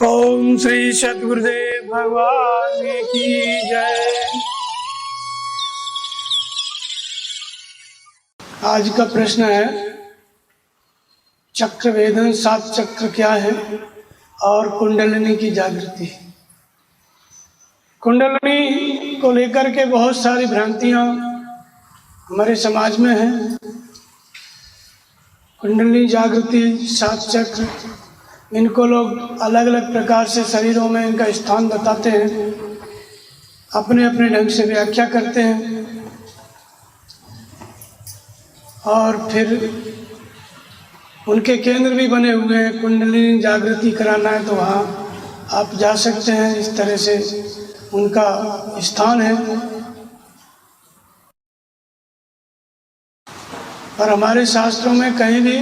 ओम श्री सद्गुरुदेव भगवान की जय। आज का प्रश्न है चक्र वेदन 7 चक्र क्या है और कुंडलिनी की जागृति। कुंडलिनी को लेकर के बहुत सारी भ्रांतियां हमारे समाज में हैं। कुंडलिनी जागृति 7 चक्र, इनको लोग अलग अलग प्रकार से शरीरों में इनका स्थान बताते हैं, अपने अपने ढंग से व्याख्या करते हैं और फिर उनके केंद्र भी बने हुए हैं। कुंडलिनी जागृति कराना है तो वहाँ आप जा सकते हैं, इस तरह से उनका स्थान है। और हमारे शास्त्रों में कहीं भी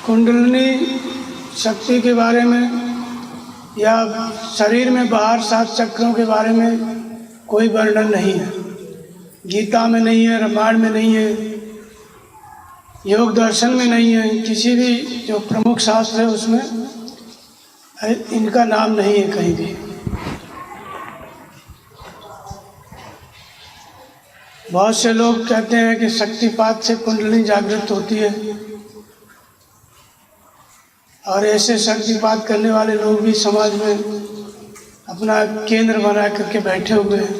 कुंडलिनी शक्ति के बारे में या शरीर में बाहर 7 चक्रों के बारे में कोई वर्णन नहीं है। गीता में नहीं है, रामायण में नहीं है, योग दर्शन में नहीं है, किसी भी जो प्रमुख शास्त्र है उसमें इनका नाम नहीं है कहीं भी। बहुत से लोग कहते हैं कि शक्तिपात से कुंडलिनी जागृत होती है और ऐसे शक्तिपात करने वाले लोग भी समाज में अपना केंद्र बना करके बैठे हुए हैं।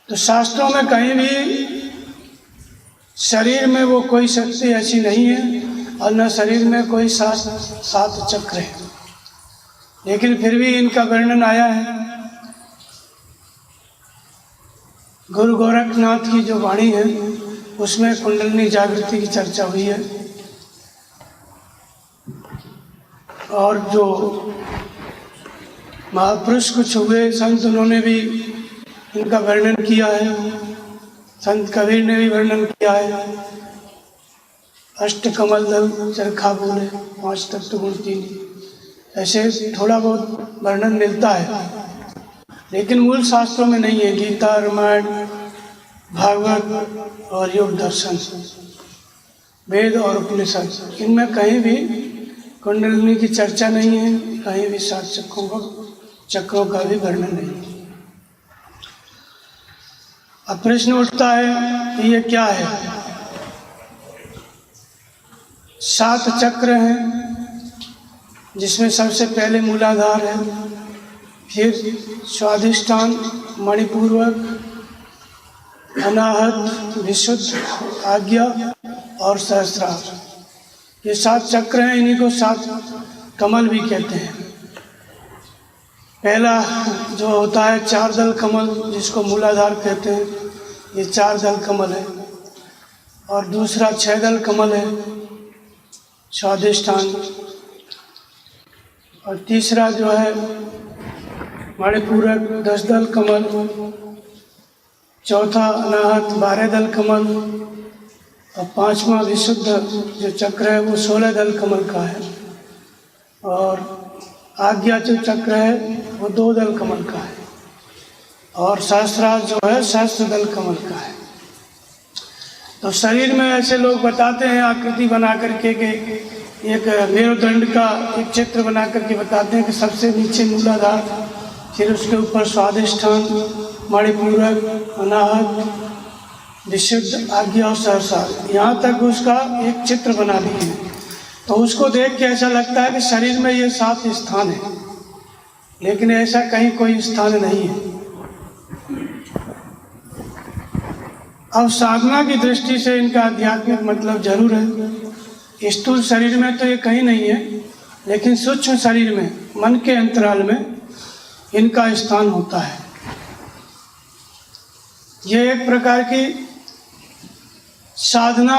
तो शास्त्रों में कहीं भी शरीर में वो कोई शक्ति ऐसी नहीं है और न शरीर में कोई 7 चक्र है, लेकिन फिर भी इनका वर्णन आया है। गुरु गोरखनाथ की जो वाणी है उसमें कुंडलिनी जागृति की चर्चा हुई है और जो महापुरुष कुछ हुए संत, उन्होंने भी इनका वर्णन किया है। संत कबीर ने भी वर्णन किया है। अष्ट कमल दल चरखा बोले, 5 तत्व गुण 3, ऐसे थोड़ा बहुत वर्णन मिलता है, लेकिन मूल शास्त्रों में नहीं है। गीता, रामायण, भागवत और योग दर्शन, वेद और उपनिषद, इनमें कहीं भी कुंडलिनी की चर्चा नहीं है, कहीं भी 7 चक्रों का भी वर्णन नहीं है। अब प्रश्न उठता है कि ये क्या है। 7 चक्र हैं जिसमें सबसे पहले मूलाधार है, फिर स्वाधिष्ठान, मणिपूर्वक, अनाहत, विशुद्ध, आज्ञा और सहस्रार। ये 7 चक्र हैं, इन्हीं को 7 कमल भी कहते हैं। पहला जो होता है 4 दल कमल, जिसको मूलाधार कहते हैं, ये 4 दल कमल है। और दूसरा 6 दल कमल है, स्वाधिष्ठान। और तीसरा जो है मणिपूरक, 10 दल कमल। चौथा अनाहत, 12 दल कमल। और 5वां विशुद्ध जो चक्र है वो 16 दल कमल का है। और आज्ञा जो चक्र है वो 2 दल कमल का है। और सहस्रार जो है सहस्त्र दल कमल का है। तो शरीर में ऐसे लोग बताते हैं आकृति बना करके कि एक मेरुदंड का एक चित्र बना करके बताते हैं कि सबसे नीचे मूलाधार, फिर उसके ऊपर स्वाधिष्ठान, मणिपूरक, अनाहत, विशुद्ध, आज्ञा और सहस्रार, यहाँ तक उसका एक चित्र बना दिए हैं। तो उसको देख के ऐसा लगता है कि शरीर में ये 7 स्थान है, लेकिन ऐसा कहीं कोई स्थान नहीं है। अब साधना की दृष्टि से इनका आध्यात्मिक मतलब जरूर है। स्थूल शरीर में तो ये कहीं नहीं है, लेकिन सूक्ष्म शरीर में, मन के अंतराल में इनका स्थान होता है। ये एक प्रकार की साधना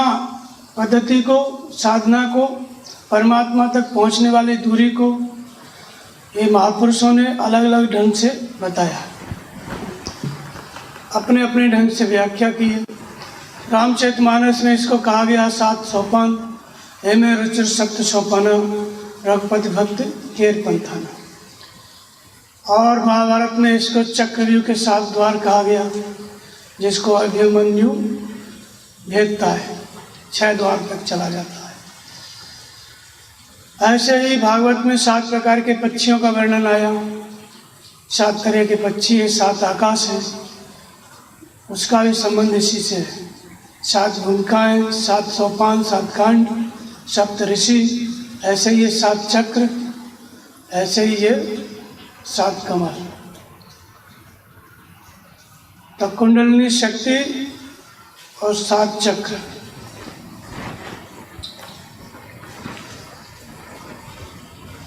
पद्धति को, साधना को, परमात्मा तक पहुंचने वाली दूरी को ये महापुरुषों ने अलग अलग ढंग से बताया, अपने अपने ढंग से व्याख्या की है। रामचरितमानस में इसको कहा गया 7 सोपान, हेमे रुचिर सप्त सोपाना, रघुपति भक्त केर पंथाना। और महाभारत में इसको चक्रव्यूह के 7 द्वार कहा गया, जिसको अभिमन्यु भेदता है, 6 द्वार तक चला जाता है। ऐसे ही भागवत में 7 प्रकार के पक्षियों का वर्णन आया। 7 तरह के पक्षी है, 7 आकाश हैं, उसका भी संबंध इसी से है। 7 भूमिकाएँ, 7 सोपान, 7 खंड, 7 ऋषि, ऐसे ही ये 7 चक्र, ऐसे ही ये 7 कमल। तो कुंडलिनी शक्ति और 7 चक्र,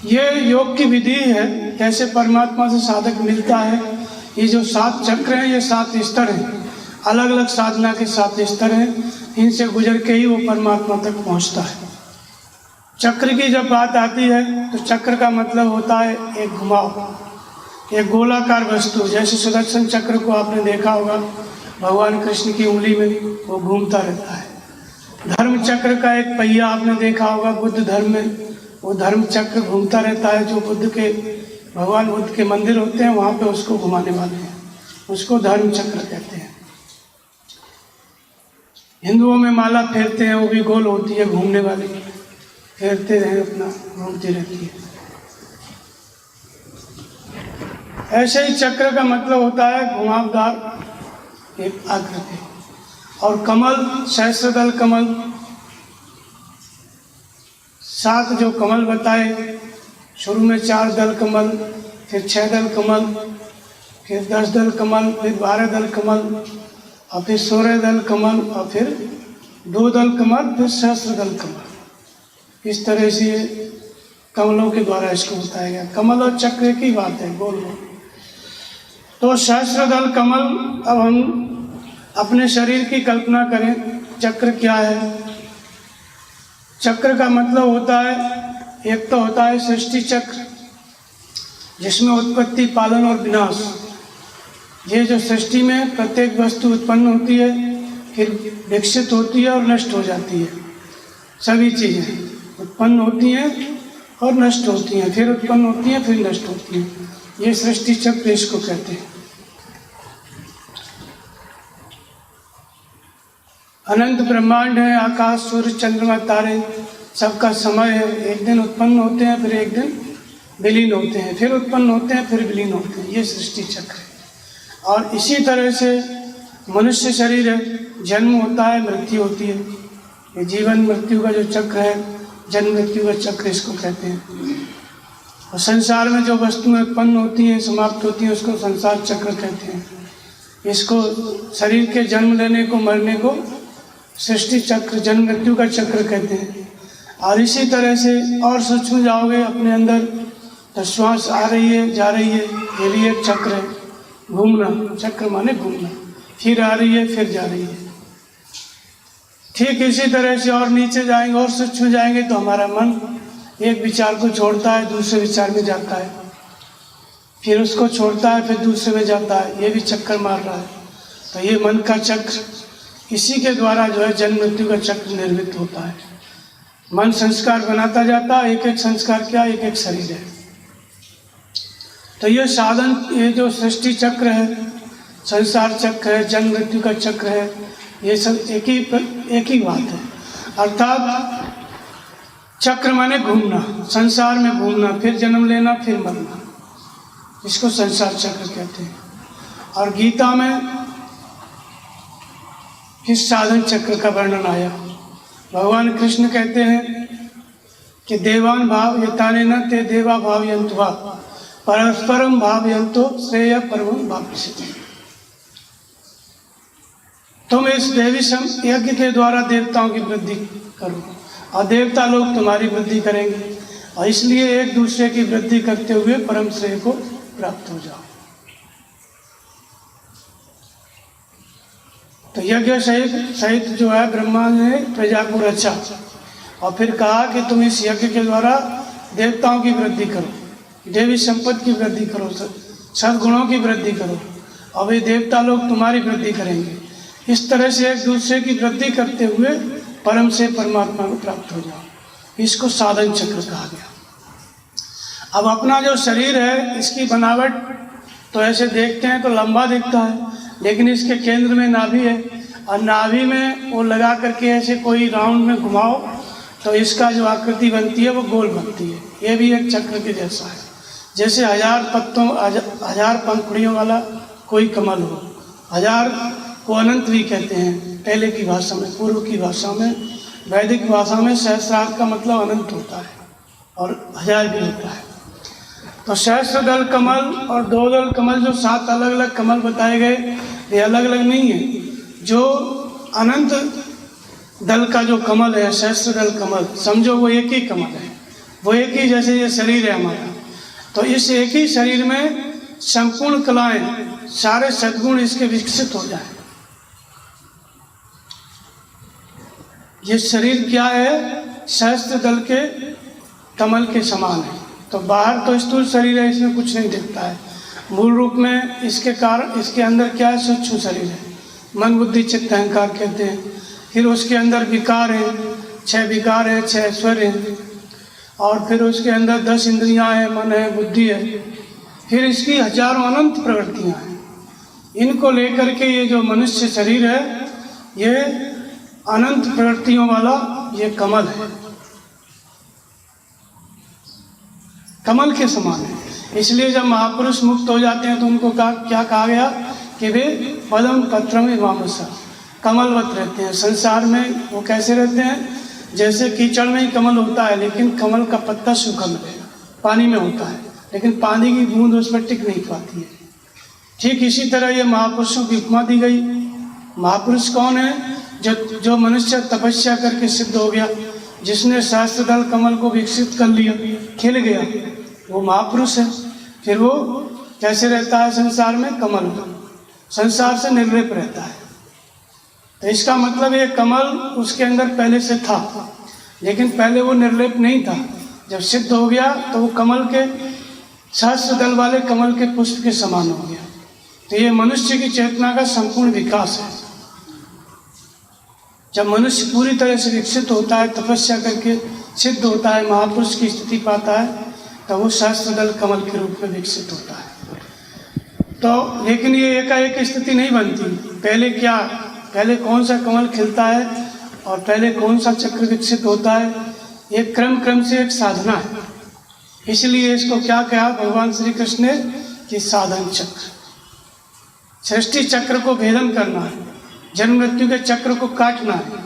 ये योग की विधि है कैसे परमात्मा से साधक मिलता है। ये जो 7 चक्र हैं, ये 7 स्तर हैं, अलग अलग साधना के 7 स्तर हैं, इनसे गुजर के ही वो परमात्मा तक पहुंचता है। चक्र की जब बात आती है तो चक्र का मतलब होता है एक घुमाव, एक गोलाकार वस्तु। जैसे सुदर्शन चक्र को आपने देखा होगा, भगवान कृष्ण की उंगली में वो घूमता रहता है। धर्म चक्र का एक पहिया आपने देखा होगा बुद्ध धर्म में, वो धर्म चक्र घूमता रहता है। जो भगवान बुद्ध के मंदिर होते हैं वहाँ पे उसको घुमाने वाले हैं, उसको धर्म चक्र कहते हैं। हिंदुओं में माला फेरते हैं, वो भी गोल होती है, घूमने वाली, फेरते हैं अपना, घूमती रहती है। ऐसे ही चक्र का मतलब होता है घुमावदार एक आकृति। और कमल, सहस्त्रदल कमल, 7 जो कमल बताए, शुरू में 4 दल कमल, फिर 6 दल कमल, फिर 10 दल कमल, फिर 12 दल कमल, और फिर 16 दल कमल, और फिर 2 दल कमल, फिर सहस्त्रदल कमल। इस तरह से कमलों के द्वारा इसको बताया गया। कमल और चक्र की बात है, गोल गोल। तो सहस्त्रदल कमल, अब हम अपने शरीर की कल्पना करें, चक्र क्या है। चक्र का मतलब होता है, एक तो होता है सृष्टि चक्र, जिसमें उत्पत्ति, पालन और विनाश, ये जो सृष्टि में प्रत्येक वस्तु उत्पन्न होती है, फिर विकसित होती है और नष्ट हो जाती है। सभी चीज़ें उत्पन्न होती हैं और नष्ट होती हैं, फिर उत्पन्न होती हैं, फिर नष्ट होती हैं। ये सृष्टि चक्र इसको कहते हैं। अनंत ब्रह्मांड है, आकाश, सूर्य, चंद्रमा, तारे, सबका समय है। एक दिन उत्पन्न होते हैं, फिर एक दिन विलीन होते हैं, फिर उत्पन्न होते हैं, फिर विलीन होते हैं। ये सृष्टि चक्र है। और इसी तरह से मनुष्य शरीर है, जन्म होता है, मृत्यु होती है। ये जीवन मृत्यु का जो चक्र है, जन्म मृत्यु का चक्र इसको कहते हैं। और संसार में जो वस्तुएं उत्पन्न होती हैं, समाप्त होती हैं, उसको संसार चक्र कहते हैं। इसको शरीर के जन्म लेने को, मरने को सृष्टि चक्र, जन्म मृत्यु का चक्र कहते हैं। और इसी तरह से और सूक्ष्म जाओगे अपने अंदर तो श्वास आ रही है, जा रही है, ये भी एक चक्र है, घूमना। चक्र माने घूमना, फिर आ रही है, फिर जा रही है। ठीक इसी तरह से और नीचे जाएंगे और सूक्ष्म जाएंगे तो हमारा मन एक विचार को छोड़ता है, दूसरे विचार में जाता है, फिर उसको छोड़ता है, फिर दूसरे में जाता है, ये भी चक्कर मार रहा है। तो ये मन का चक्र, इसी के द्वारा जो है जन्म मृत्यु का चक्र निर्मित होता है। मन संस्कार बनाता जाता है, एक एक संस्कार क्या, एक एक शरीर है। तो ये साधन, ये जो सृष्टि चक्र है, संसार चक्र है, जन्म मृत्यु का चक्र है, ये सब एक ही बात है। अर्थात चक्र माने घूमना, संसार में घूमना, फिर जन्म लेना, फिर मरना, इसको संसार चक्र कहते हैं। और गीता में इस साधन चक्र का वर्णन आया। भगवान कृष्ण कहते हैं कि देवान भाव यताने न ते देवा भाव यंतुवा परस्परम भाव यंतो श्रेय परम भावसिति। तुम इस देवी यज्ञ के द्वारा देवताओं की वृद्धि करो और देवता लोग तुम्हारी वृद्धि करेंगे, और इसलिए एक दूसरे की वृद्धि करते हुए परम श्रेय को प्राप्त हो जाओ। तो यज्ञ सहित जो है ब्रह्मा ने प्रजा को रचा और फिर कहा कि तुम इस यज्ञ के द्वारा देवताओं की वृद्धि करो, देवी संपत्ति की वृद्धि करो, सद्गुणों की वृद्धि करो, और वे देवता लोग तुम्हारी वृद्धि करेंगे। इस तरह से एक दूसरे की वृद्धि करते हुए परम से परमात्मा को प्राप्त हो जाओ। इसको साधन चक्र कहा गया। अब अपना जो शरीर है, इसकी बनावट तो ऐसे देखते हैं तो लंबा दिखता है, लेकिन इसके केंद्र में नाभि है, और नाभि में वो लगा करके ऐसे कोई राउंड में घुमाओ तो इसका जो आकृति बनती है वो गोल बनती है। ये भी एक चक्र के जैसा है, जैसे 1000 पंखुड़ियों वाला कोई कमल हो। 1000 को अनंत भी कहते हैं पहले की भाषा में, पूर्व की भाषा में, वैदिक भाषा में सहस्रार का मतलब अनंत होता है और 1000 भी होता है। तो सहस्र दल कमल और 2 दल कमल, जो 7 अलग अलग कमल बताए गए, ये अलग अलग नहीं है। जो अनंत दल का जो कमल है, सहस्र दल कमल, समझो वो एक ही कमल है, वो एक ही, जैसे ये शरीर है हमारा। तो इस एक ही शरीर में संपूर्ण कलाएं, सारे सद्गुण इसके विकसित हो जाए। ये शरीर क्या है? सहस्त्र दल के कमल के समान है। तो बाहर तो स्थूल शरीर है, इसमें कुछ नहीं दिखता है। मूल रूप में इसके कारण, इसके अंदर क्या है? सूक्ष्म शरीर है, मन बुद्धि चित्त अहंकार कहते हैं। फिर उसके अंदर विकार है, 6 विकार है, 6 ऐश्वर्य है, और फिर उसके अंदर 10 इंद्रियां हैं, मन है, बुद्धि है। फिर इसकी हजारों अनंत प्रवृत्तियां हैं। इनको लेकर के ये जो मनुष्य शरीर है, ये अनंत प्रवृत्तियों वाला ये कमल है, कमल के समान है। इसलिए जब महापुरुष मुक्त हो जाते हैं तो उनको क्या कहा गया कि वे पदम पत्रम वामसा, कमलवत रहते हैं। संसार में वो कैसे रहते हैं? जैसे कीचड़ में ही कमल होता है, लेकिन कमल का पत्ता सूखा मिलेगा, पानी में होता है, लेकिन पानी की बूंद उस पर टिक नहीं पाती है। ठीक इसी तरह ये महापुरुषों की उपमा दी गई। महापुरुष कौन है? जो मनुष्य तपस्या करके सिद्ध हो गया, जिसने सहस्त्रदल कमल को विकसित कर लिया, खिल गया, वो महापुरुष है। फिर वो कैसे रहता है संसार में? कमल, संसार से निर्लेप रहता है। तो इसका मतलब ये कमल उसके अंदर पहले से था, लेकिन पहले वो निर्लेप नहीं था। जब सिद्ध हो गया तो वो कमल के, सहस्त्रदल वाले कमल के पुष्प के समान हो गया। तो ये मनुष्य की चेतना का संपूर्ण विकास है। जब मनुष्य पूरी तरह से विकसित होता है, तपस्या करके सिद्ध होता है, महापुरुष की स्थिति पाता है, तो वो सहस्त्रदल कमल के रूप में विकसित होता है। तो लेकिन ये एकाएक स्थिति नहीं बनती। पहले क्या, पहले कौन सा कमल खिलता है और पहले कौन सा चक्र विकसित होता है, एक क्रम से एक साधना है। इसलिए इसको क्या कहा भगवान श्री कृष्ण ने कि साधन चक्र, सृष्टि चक्र को भेदन करना है, जन्म मृत्यु के चक्र को काटना है।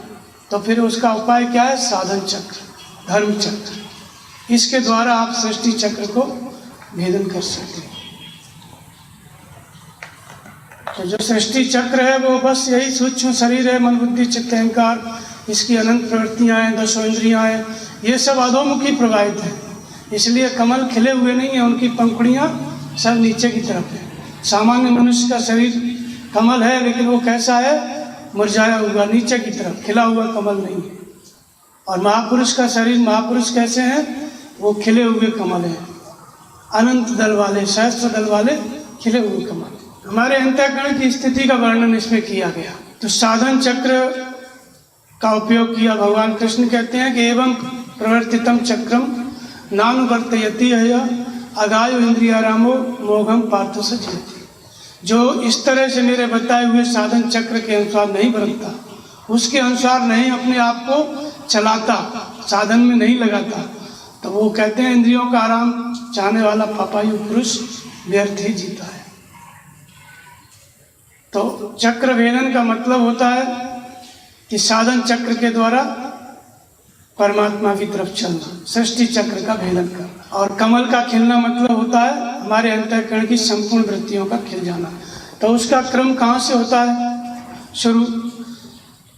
तो फिर उसका उपाय क्या है? साधन चक्र, धर्म चक्र। इसके द्वारा आप सृष्टि चक्र को भेदन कर सकते हैं। तो जो सृष्टि चक्र है वो बस यही सूक्ष्म शरीर है, मन बुद्धि चित्त अहंकार, इसकी अनंत प्रवृत्तियां हैं, 10 इंद्रियां हैं, ये सब अधोमुखी प्रवाहित है। इसलिए कमल खिले हुए नहीं है, उनकी पंखुड़ियां सब नीचे की तरफ है। सामान्य मनुष्य का शरीर कमल है, लेकिन वो कैसा है? मुरझाया हुआ, नीचे की तरफ, खिला हुआ कमल नहीं है। और महापुरुष का शरीर, महापुरुष कैसे हैं? वो खिले हुए कमल हैं, अनंत दल वाले, सहस्त्र दल वाले खिले हुए कमल। हमारे अंतःकरण की स्थिति का वर्णन इसमें किया गया। तो साधन चक्र का उपयोग किया। भगवान कृष्ण कहते हैं कि एवं प्रवर्तितम चक्रम नानुवर्तयति अगायो इंद्रियारामो मोघम पार्थ सचयति। जो इस तरह से मेरे बताए हुए साधन चक्र के अनुसार नहीं बरतता, उसके अनुसार नहीं अपने आप को चलाता, साधन में नहीं लगाता, तो वो कहते हैं इंद्रियों का आराम चाहने वाला पापायु पुरुष व्यर्थ ही जीता है। तो चक्र भेदन का मतलब होता है कि साधन चक्र के द्वारा परमात्मा की तरफ चलना, सृष्टि चक्र का भेदन करना। और कमल का खिलना मतलब होता है हमारे अंतःकरण की संपूर्ण वृत्तियों का खिल जाना। तो उसका क्रम कहाँ से होता है? शुरू,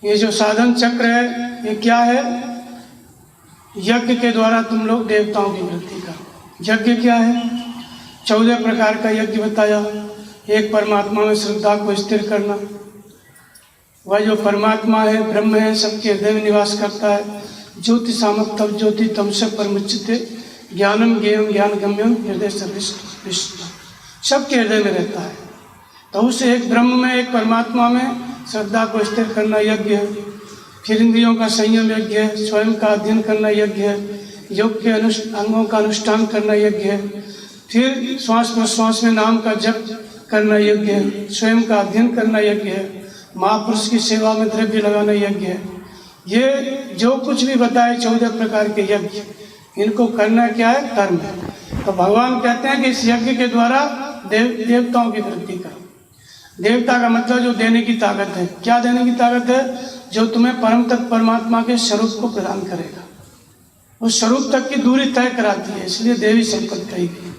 ये जो साधन चक्र है ये क्या है? यज्ञ के द्वारा तुम लोग देवताओं की वृद्धि करो। यज्ञ क्या है? 14 प्रकार का यज्ञ बताया। एक परमात्मा में श्रद्धा को स्थिर करना, वह जो परमात्मा है, ब्रह्म है, सबके हृदय में निवास करता है। ज्योति सामक तब ज्योति तमसे परमुच्यते ज्ञानम ज्ञेयम ज्ञान गम्यम हृदय सर्विष्ट, सबके हृदय में रहता है। तो उस एक ब्रह्म में, एक परमात्मा में श्रद्धा को स्थिर करना यज्ञ है। फिर इंद्रियों का संयम यज्ञ है, स्वयं का अध्ययन करना यज्ञ है, योग के अंगों का अनुष्ठान करना यज्ञ है। फिर श्वास प्रश्वास में नाम का जप करना यज्ञ है, स्वयं का अध्ययन करना यज्ञ है, महापुरुष की सेवा में द्रव्य लगाना यज्ञ है। ये जो कुछ भी बताए 14 प्रकार के यज्ञ, इनको करना क्या है? कर्म है। तो भगवान कहते हैं कि इस यज्ञ के द्वारा देवताओं की वृद्धि करो। देवता का मतलब जो देने की ताकत है। क्या देने की ताकत है? जो तुम्हें परम तत्व परमात्मा के स्वरूप को प्रदान करेगा, उस स्वरूप तक की दूरी तय कराती है। इसलिए देवी संपत्ति कही गई।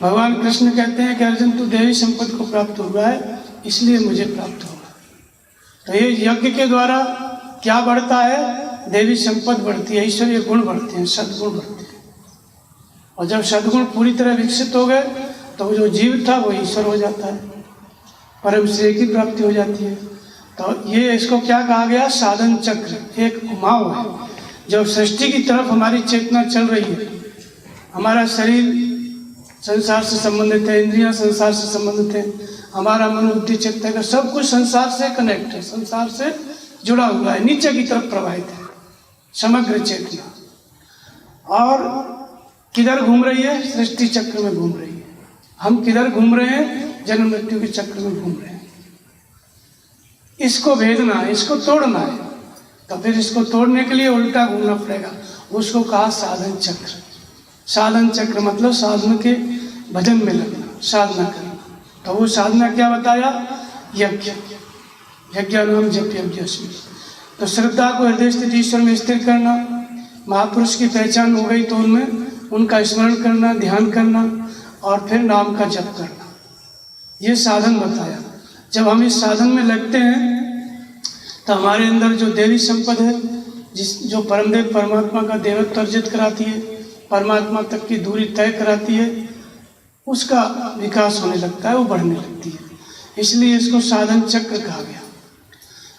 भगवान कृष्ण कहते हैं कि अर्जुन तू देवी संपत्ति को प्राप्त हुआ है, इसलिए मुझे प्राप्त होगा। तो ये यज्ञ के द्वारा क्या बढ़ता है? देवी संपत्ति बढ़ती है, ईश्वरीय गुण बढ़ते हैं, सद्गुण बढ़ते हैं। और जब सद्गुण पूरी तरह विकसित हो गए तो जो जीव था वो ईश्वर हो जाता है, परम श्रेय की प्राप्ति हो जाती है। तो ये इसको क्या कहा गया? साधन चक्र, एक घुमाव है। जब सृष्टि की तरफ हमारी चेतना चल रही है, हमारा शरीर संसार से संबंधित है, इंद्रियां संसार से संबंधित है, हमारा मन बुद्धि चित्त है, सब कुछ संसार से कनेक्ट है, संसार से जुड़ा हुआ है, नीचे की तरफ प्रवाहित है समग्र चेतना। और किधर घूम रही है? सृष्टि चक्र में घूम रही है। हम किधर घूम रहे हैं? जन्म मृत्यु के चक्र में घूम रहे हैं। इसको भेदना है, इसको तोड़ना है। तो फिर इसको तोड़ने के लिए उल्टा घूमना पड़ेगा। उसको कहा साधन चक्र। साधन चक्र मतलब साधन के भजन में लगना, साधना करना। तो वो साधना क्या बताया? यज्ञ। यज्ञानाम जप्यज्ञस्मि। तो श्रद्धा को हृदय स्थित ईश्वर में स्थिर करना, महापुरुष की पहचान हो गई तो उनमें उनका स्मरण करना, ध्यान करना और फिर नाम का जप करना, ये साधन बताया। जब हम इस साधन में लगते हैं तो हमारे अंदर जो देवी संपद है, जो परमदेव परमात्मा का देवत्व अर्जित कराती है, परमात्मा तक की दूरी तय कराती है, उसका विकास होने लगता है, वो बढ़ने लगती है। इसलिए इसको साधन चक्र कहा गया।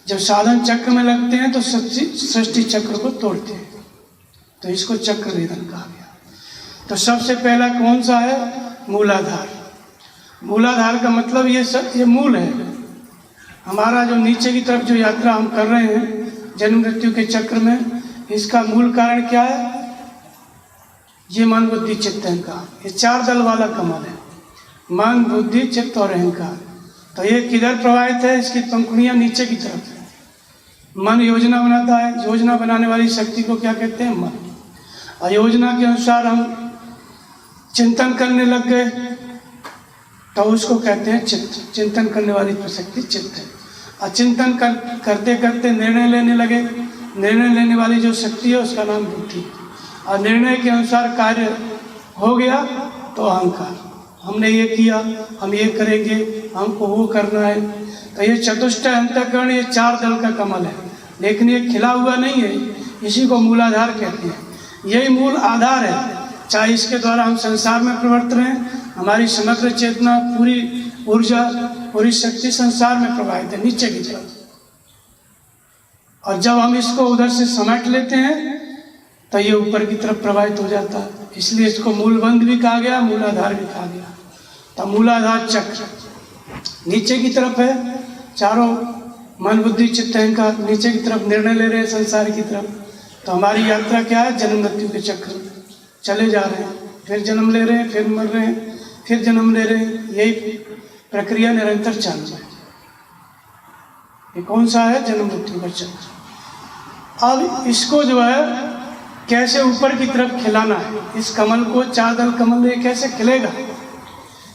जब साधन चक्र में लगते हैं तो सृष्टि चक्र को तोड़ते हैं, तो इसको चक्र वेदन कहा गया। तो सबसे पहला कौन सा है? मूलाधार। मूलाधार का मतलब ये मूल है। हमारा जो नीचे की तरफ जो यात्रा हम कर रहे हैं जन्म मृत्यु के चक्र में, इसका मूल कारण क्या है? ये मन बुद्धि चित्त अहंकार। ये 4 दल वाला कमल है, मन बुद्धि चित्त और अहंकार। तो ये किधर प्रवाहित है? इसकी पंखुड़ियां नीचे की तरफ है। मन योजना बनाता है, योजना बनाने वाली शक्ति को क्या कहते हैं? मन। और योजना के अनुसार हम चिंतन करने लग गए तो उसको कहते हैं चित्त। चिंतन करने वाली शक्ति चित्त है। और चिंतन करते करते निर्णय लेने लगे, निर्णय लेने वाली जो शक्ति है उसका नाम बुद्धि। और निर्णय के अनुसार कार्य हो गया तो अहंकार। हमने ये किया, हम ये करेंगे, हमको वो करना है। तो ये चतुष्टय अंतःकरण, ये 4 दल का कमल है, लेकिन ये खिला हुआ नहीं है। इसी को मूलाधार कहते हैं। यही मूल आधार है। चाहे इसके द्वारा हम संसार में प्रवर्त रहे, हमारी समग्र चेतना, पूरी ऊर्जा, पूरी शक्ति संसार में प्रवाहित है नीचे की तरफ। और जब हम इसको उधर से समेट लेते हैं तो ये ऊपर की तरफ प्रवाहित हो जाता है। इसलिए इसको मूलबंध भी कहा गया, मूलाधार भी कहा गया। तो मूलाधार चक्र नीचे की तरफ है, चारों मन बुद्धि चित्त अहंकार नीचे की तरफ निर्णय ले रहे हैं संसार की तरफ। तो हमारी यात्रा क्या है? जन्म मृत्यु के चक्र चले जा रहे हैं, फिर जन्म ले रहे हैं, फिर मर रहे हैं, फिर जन्म ले रहे हैं। यही प्रक्रिया निरंतर चल रही है। ये कौन सा है? जन्म मृत्यु का चक्र। अब इसको जो है कैसे ऊपर की तरफ खिलाना है, इस कमल को, 4 दल कमल ये कैसे खिलेगा?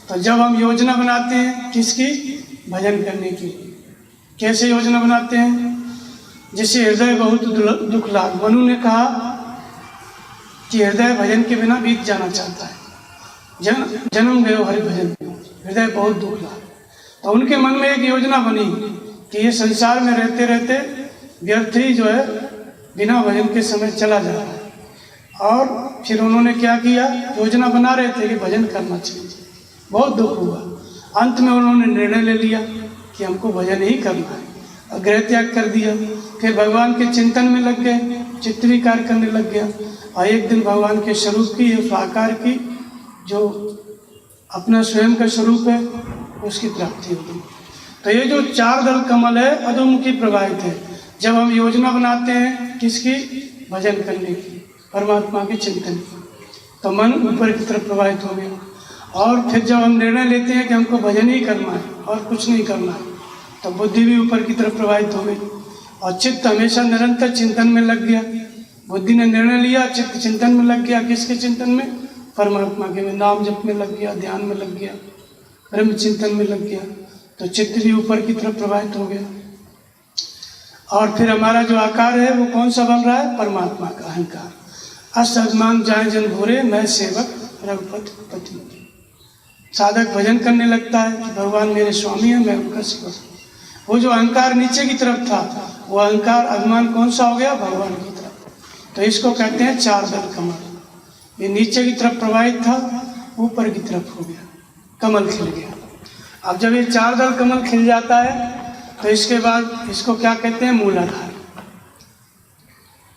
तो जब हम योजना बनाते हैं किसकी? भजन करने की। कैसे योजना बनाते हैं? जैसे हृदय बहुत दुख लाग, मनु ने कहा कि हृदय भजन के बिना बीत जाना चाहता है। जन्म गयो हरि भजन, हृदय बहुत दुख लाग। तो उनके मन में एक योजना बनी कि ये संसार में रहते रहते व्यर्थ ही जो है बिना भजन के समय चला जा रहा है। और फिर उन्होंने क्या किया? योजना बना रहे थे कि भजन करना चाहिए। बहुत दुख हुआ। अंत में उन्होंने निर्णय ले लिया कि हमको भजन ही करना है, और गृह त्याग कर दिया। फिर भगवान के चिंतन में लग गए, चित्त विकार करने लग गया। और एक दिन भगवान के स्वरूप की, उस आकार की, जो अपना स्वयं का स्वरूप है, उसकी प्राप्ति होगी। तो ये जो 4 दल कमल है अधोमुखी प्रवाहित है। जब हम योजना बनाते हैं किसकी? भजन करने की, परमात्मा के चिंतन की, तो मन ऊपर की तरफ प्रवाहित हो गया। और फिर जब हम निर्णय लेते हैं कि हमको भजन ही करना है और कुछ नहीं करना है, तो बुद्धि भी ऊपर की तरफ प्रवाहित हो गई। और चित्त हमेशा निरंतर चिंतन में लग गया। बुद्धि ने निर्णय लिया, चित्त चिंतन में लग गया। किसके चिंतन में? परमात्मा के में। नाम जप में लग गया, ध्यान में लग गया, ब्रह्म चिंतन में लग गया, तो चित्त भी ऊपर की तरफ प्रवाहित हो गया। और फिर हमारा जो आकार है वो कौन सा बन रहा है? परमात्मा का अहंकार। अस अभिमान जाए जन भोरे, मैं सेवक रघुपति पति। साधक भजन करने लगता है कि भगवान मेरे स्वामी है, मैं उनका सेवक। वो जो अहंकार नीचे की तरफ था, वो अहंकार अभिमान कौन सा हो गया? भगवान की तरफ। तो इसको कहते हैं चार दल कमल। ये नीचे की तरफ प्रवाहित था, ऊपर की तरफ हो गया, कमल खिल गया। अब जब ये चार दल कमल खिल जाता है तो इसके बाद इसको क्या कहते हैं? मूलाधार।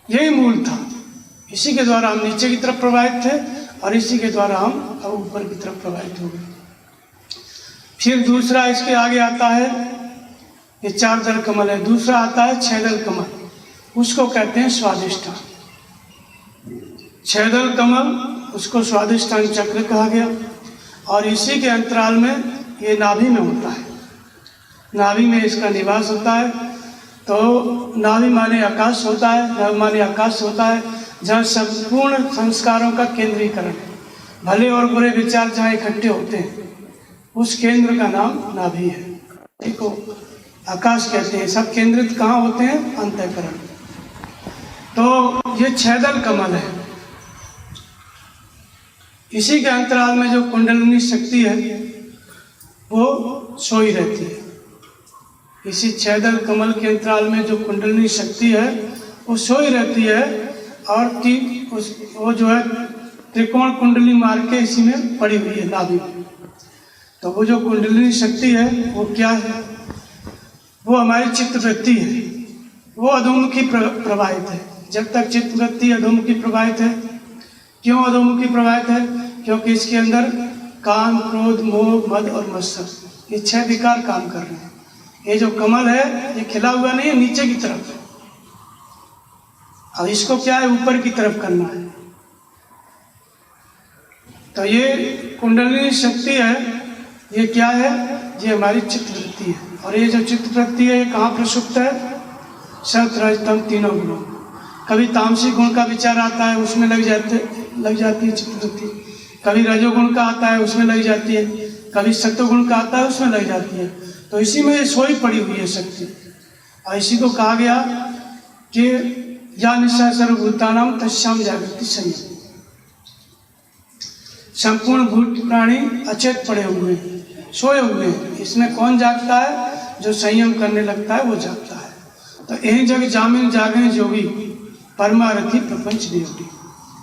यही मूल था, इसी के द्वारा हम नीचे की तरफ प्रवाहित थे और इसी के द्वारा हम अब ऊपर की तरफ प्रवाहित हो गए। फिर दूसरा इसके आगे आता है, ये चार दल कमल है, दूसरा आता है छह दल कमल, उसको कहते हैं स्वादिष्ठान। छह दल कमल, उसको स्वादिष्ठान चक्र कहा गया। और इसी के अंतराल में ये नाभि में होता है, नाभि में इसका निवास होता है। तो नाभि माने आकाश होता है, नाभि माने आकाश होता है, जहाँ संपूर्ण संस्कारों का केंद्रीकरण है। भले और बुरे विचार जहाँ इकट्ठे होते हैं, उस केंद्र का नाम नाभि है। देखो, आकाश कहते हैं। सब केंद्रित कहाँ होते हैं? अंतःकरण। तो ये छह दल कमल है। इसी के अंतराल में जो कुंडलिनी शक्ति है वो सोई रहती है। इसी छह दल कमल के अंतराल में जो कुंडलिनी शक्ति है वो सोई रहती है। और वो जो है त्रिकोण कुंडली मार के इसी में पड़ी हुई है, नाभि में। तो वो जो कुंडलिनी शक्ति है वो क्या है? वो हमारी चित्त वृत्ति है। वो अधोमुखी प्रवाहित है। जब तक चित्त वृत्ति अधोमुखी प्रवाहित है। क्यों अधोमुखी प्रवाहित है? क्योंकि इसके अंदर काम, क्रोध, मोह, मद और मत्सर, ये छह विकार काम कर रहे हैं। ये जो कमल है ये खिला हुआ नहीं है, नीचे की तरफ। अब इसको क्या है? ऊपर की तरफ करना है। तो ये कुंडलिनी शक्ति है, ये क्या है? ये हमारी चित्त वृत्ति है। और ये जो चित्त वृत्ति है ये कहाँ प्रसुप्त है? सत्व रज तम तीनों गुणों। कभी तामसिक गुण का विचार आता है, उसमें लग जाती है चित्त वृत्ति। कभी रजोगुण का आता है, उसमें लग जाती है। कभी सत्वगुण का आता है, उसमें लग जाती है। तो इसी में सोई पड़ी हुई है शक्ति। और इसी को कहा गया कि या निशा सर्वभूतानां तस्याम जागृति संयम। संपूर्ण भूत प्राणी अचेत पड़े हुए हैं, सोए हुए हैं। इसमें कौन जागता है? जो संयम करने लगता है वो जागता है। तो यही जग जामिन जागे जोगी, परमारथी प्रपंच देवगी।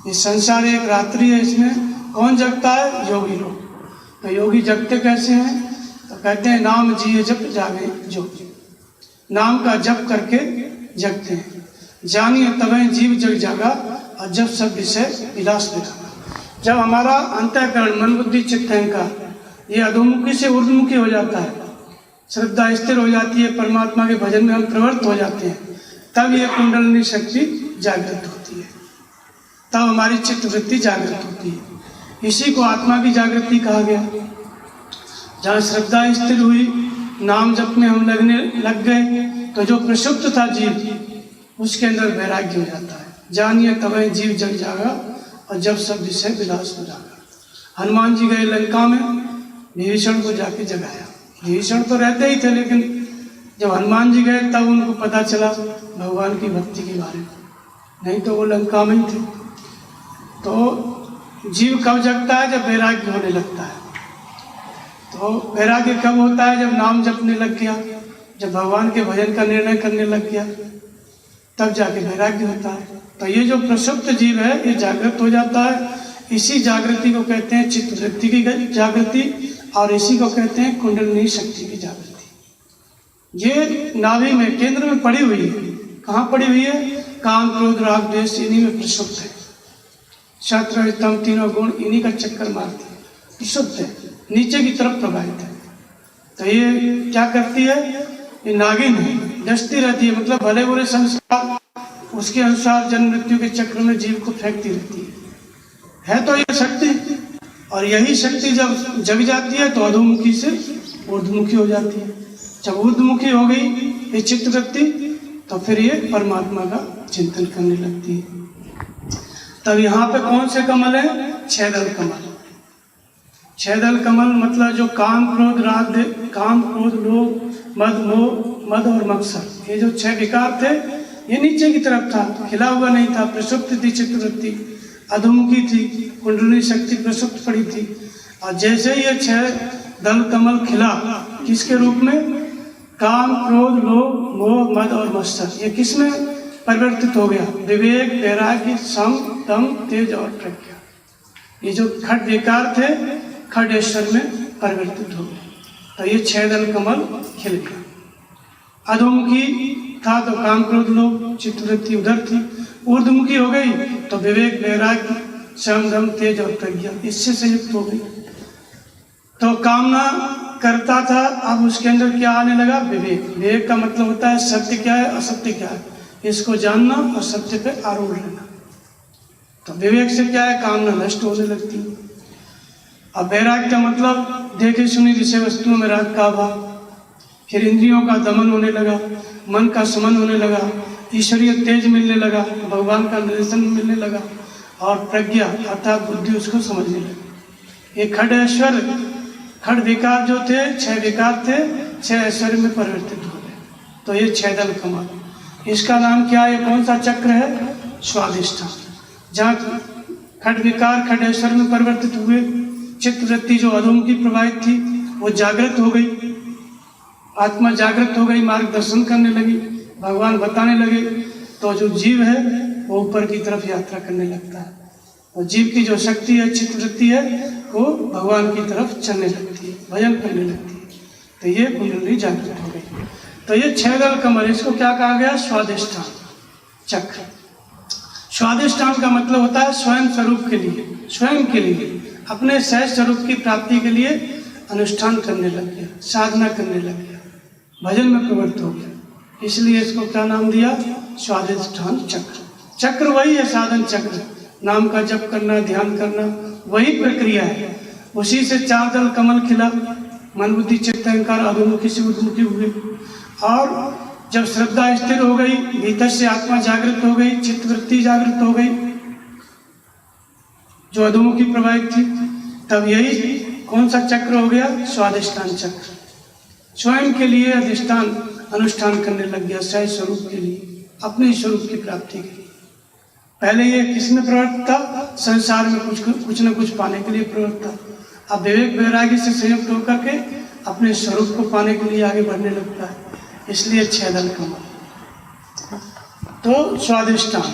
ये संसार एक रात्रि है, इसमें कौन जगता है? योगी लोग। तो योगी जगते कैसे हैं? तो कहते हैं नाम जिए जप जागे जोगी। नाम का जप करके जगते हैं। जानिए तबे जीव जग जागा, और जब सब विषय विलास विरागा। जब हमारा अंतःकरण, मन बुद्धि चित्त अहंकार ये अधोमुखी से ऊर्ध्वमुखी हो जाता है, श्रद्धा स्थिर हो जाती है, परमात्मा के भजन में हम प्रवृत्त हो जाते हैं, तब ये कुंडलिनी शक्ति जागृत होती है, तब हमारी चित्त वृत्ति जागृत होती है। इसी को आत्मा की जागृति कहा गया। जहाँ श्रद्धा स्थिर हुई, नाम जप में हम लग गए, तो जो प्रसुप्त था जीव, उसके अंदर वैराग्य हो जाता है। जानिए तबे जीव जग जागा, और जब सब विषय विलास हो जाएगा। हनुमान जी गए लंका में, विभीषण को जाके जगाया। विभीषण तो रहते ही थे, लेकिन जब हनुमान जी गए तब उनको पता चला भगवान की भक्ति के बारे में, नहीं तो वो लंका में ही थे। तो जीव कब जगता है? जब वैराग्य होने लगता है। तो वैराग्य कब होता है? जब नाम जपने लग गया, जब भगवान के भजन का निर्णय करने लग गया, तब जाके वैराग्य होता है। तो ये जो प्रसुप्त जीव है ये जागृत हो जाता है। इसी जागृति को कहते हैं चित्त वृत्ति की जागृति, और इसी को कहते हैं कुंडलिनी शक्ति की जागृति। ये नाभि में, केंद्र में पड़ी हुई है। कहाँ पड़ी हुई है? काम, क्रोध, राग, द्वेष इन्हीं में प्रसुप्त है। सत्व रज तम तीनों गुण इन्हीं का चक्कर मारती है, प्रसुप्त है, नीचे की तरफ प्रवाहित है। तो ये क्या करती है? ये नागिन है, डसती रहती है। मतलब भले बुरे संस्कार उसके अनुसार जन्म मृत्यु के चक्र में जीव को फेंकती रहती है तो ये शक्ति। और यही शक्ति जब जग जाती है तो अधोमुखी से ऊर्ध्वमुखी हो जाती है। जब ऊर्ध्वमुखी हो गई ये चित्त वृत्ति, तो फिर ये परमात्मा का चिंतन करने लगती है। तब यहाँ पे कौन से कमल है? 6 दल कमल। 6 दल कमल मतलब जो काम क्रोध राग काम क्रोध लोभ मद मोह मद और मत्सर, ये जो 6 विकार थे ये नीचे की तरफ था, खिला हुआ नहीं था। प्रसुप्त थी चित्तवृत्ति, अधोमुखी थी, कुंडली शक्ति प्रसुप्त पड़ी थी। और जैसे ये 6 दल कमल खिला, किसके रूप में? काम क्रोध लोभ मोह मद और मत्सर, ये किस में परिवर्तित हो गया? विवेक वैराग्य सम दम तेज और प्रज्ञा। ये जो खट विकार थे खडेश्वर में परिवर्तित हो गए। तो ये 6 दल कमल खिल गया। अधोमुखी था तो काम क्रोध लोभ चित्तवृत्ति उधर थी, ऊर्ध्वमुखी हो गई तो विवेक वैराग्य सम दम तेज और प्रज्ञा इससे संयुक्त हो गई। तो कामना करता था, अब उसके अंदर क्या आने लगा? विवेक। विवेक का मतलब होता है सत्य क्या है असत्य क्या है, इसको जानना और सत्य पे आरूढ़ रहना। तो विवेक से क्या है? कामना नष्ट होने लगती है। अब वैराग्य का मतलब देखे सुनी विषय वस्तुओं में राग का अभाव, फिर इंद्रियों का दमन होने लगा, मन का समन होने लगा, ईश्वरीय तेज मिलने लगा, भगवान का निदर्शन मिलने लगा, और प्रज्ञा अर्थात बुद्धि उसको समझने लगी। ये खड ऐश्वर्य, खड विकार जो थे 6 विकार थे 6 ऐश्वर्य में परिवर्तित हो गए। तो ये 6 दल कमल। इसका नाम क्या है? कौन सा चक्र है? स्वादिष्ठान। जहाँ खड विकार खड ऐश्वर्य में परिवर्तित हुए, चित्तवृत्ति जो अधोमुखी प्रवाहित थी वो जागृत हो गई, आत्मा जागृत हो गई, मार्गदर्शन करने लगी, भगवान बताने लगे। तो जो जीव है वो ऊपर की तरफ यात्रा करने लगता है, और जीव की जो शक्ति है चित्तवृत्ति है वो भगवान की तरफ चलने लगती है, भजन करने लगती है। तो ये कुंडली जागृत हो गई। तो ये 6 दल कमल, इसको क्या कहा गया? स्वादिष्ठान चक्र। स्वादिष्ठान का मतलब होता है स्वयं स्वरूप के लिए, स्वयं के लिए, अपने सहज स्वरूप की प्राप्ति के लिए अनुष्ठान करने लग गया, साधना करने लग गया, भजन में प्रवृत्त हो गया। इसलिए इसको क्या नाम दिया? स्वादिष्ठान चक्र। चक्र वही है, साधन चक्र, नाम का जप करना, ध्यान करना, वही प्रक्रिया है। उसी से 4 दल कमल खिला, मन बुद्धि चित्त अहंकार अधोमुखी से ऊर्ध्वमुखी हुए। और जब श्रद्धा स्थिर हो गई, भीतर से आत्मा जागृत हो गई, चित्तवृत्ति जागृत हो गई जो अधोमुखी प्रवाहित थी, तब यही कौन सा चक्र हो गया? स्वादिष्ठान चक्र। स्वयं के लिए अधिष्ठान अनुष्ठान करने लग गया, सहज स्वरूप के लिए, अपने स्वरूप की प्राप्ति के लिए। पहले ये किसमें प्रवृत्त था? संसार में कुछ न कुछ पाने के लिए प्रवृत्त था। अब विवेक वैराग्य से संयुक्त होकर के अपने स्वरूप को पाने के लिए आगे बढ़ने लगता है। इसलिए 6 दल कमल। तो स्वादिष्ठान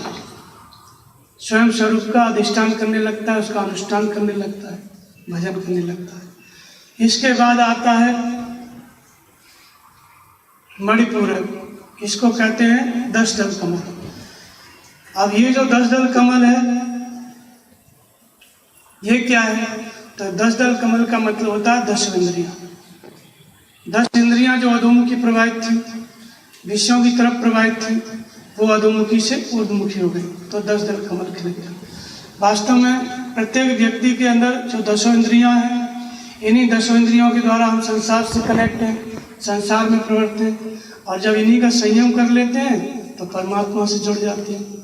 स्वयं स्वरूप का अधिष्ठान करने लगता है, उसका अनुष्ठान करने लगता है, भजन करने लगता है। इसके बाद आता है मणिपूरक, इसको कहते हैं 10 दल कमल। अब ये जो 10 दल कमल है ये क्या है? तो 10 दल कमल का मतलब होता है 10 इंद्रियां। 10 इंद्रियां जो अधोमुखी प्रवाहित थी, विषयों की तरफ प्रवाहित थी, वो अधोमुखी से ऊर्ध्वमुखी हो गई, तो 10 दल कमल खिल गया। वास्तव में प्रत्येक व्यक्ति के अंदर जो 10 इंद्रियां हैं, इन्हीं 10 इंद्रियों के द्वारा हम संसार से कनेक्ट हैं, संसार में प्रवृत्त हैं, और जब इन्हीं का संयम कर लेते हैं तो परमात्मा से जुड़ जाते हैं।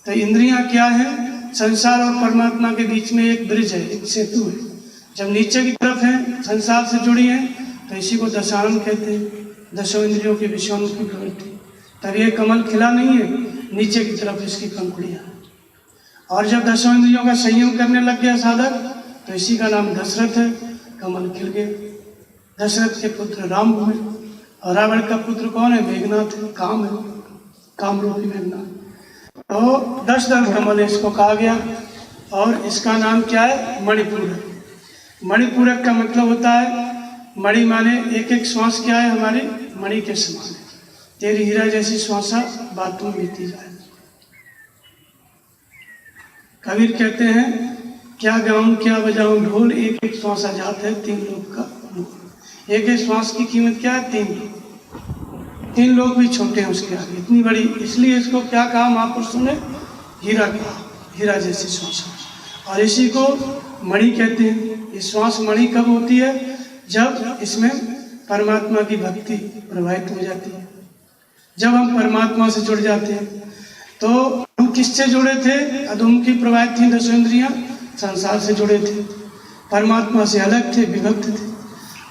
तो इंद्रियां क्या है? संसार और परमात्मा के बीच में एक ब्रिज है, एक सेतु है। जब नीचे की तरफ है, संसार से जुड़ी है, तो इसी को दशानन कहते हैं, 10 इंद्रियों के विषयों की प्रवृत्ति। तब ये कमल खिला नहीं है, नीचे की तरफ इसकी पंखुड़ियां। और जब 10 इंद्रियों का संयम करने लग गया साधक, तो इसी का नाम दशरथ है, कमल खिल गया। दशरथ के पुत्र राम हुए, और रावण का पुत्र कौन है? मेघनाथ है, काम है, काम रूपी मेघनाथ। तो 10 दल कमल इसको कहा गया। और इसका नाम क्या है? मणिपूरक। मणिपूरक का मतलब होता है, मणि माने एक एक श्वास क्या है? हमारी मणि के समान है, तेरी हीरा जैसी श्वासा बातों में बीती जाए। कबीर कहते हैं, क्या गाऊं क्या बजाऊं ढोल, एक एक श्वास आजाद है 3 लोग का मोल। एक एक श्वास की कीमत क्या है? 3 लोग। 3 लोग भी छोटे हैं उसके आगे, इतनी बड़ी। इसलिए इसको क्या कहा महापुरुषों ने? हीरा कहा, हीरा जैसी श्वास। और इसी को मणि कहते हैं। ये श्वास मणि कब होती है? जब इसमें परमात्मा की भक्ति प्रवाहित हो जाती है, जब हम परमात्मा से जुड़ जाते हैं तो हम किससे जुड़े थे? अधोमुखी प्रवाहित थी दसों इंद्रियां, संसार से जुड़े थे, परमात्मा से अलग थे, विभक्त थे।